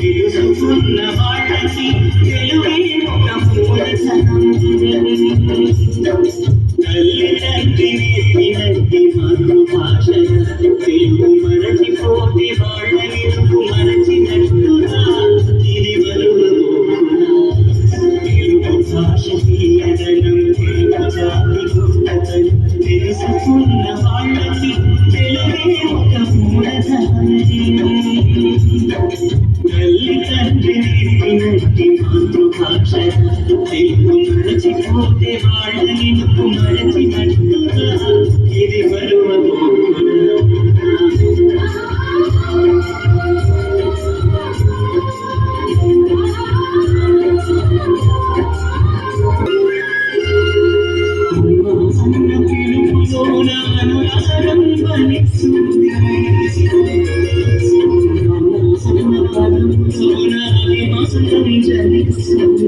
తెలుసుకున్న వాళ్ళకి తెలుగే ఒక మూలధనం. తల్లి తండ్రి నేర్పినట్టి మాతృభాష తెలుగు మరచిపోతే వాళ్ళ నిలుపు మరచినట్టుగా ఇది బరువునా. తెలుగు భాష తీయదనం జాతి గొప్పతనం తెలుసుకున్న వాళ్ళకి తెలుగే ఒక మూలధనం. తల్లి తండ్రి నేర్పినట్టి మాతృభాష తెలుగు మరచిపోతే వాళ్ళ నిలుపు మరచినట్టుగా ఇది బరువునా. అన్న పిలుపులోన అనురాగం ఫలిస్తుంది. అన్న పలుకులోన అభిమానం జనిస్తుంది.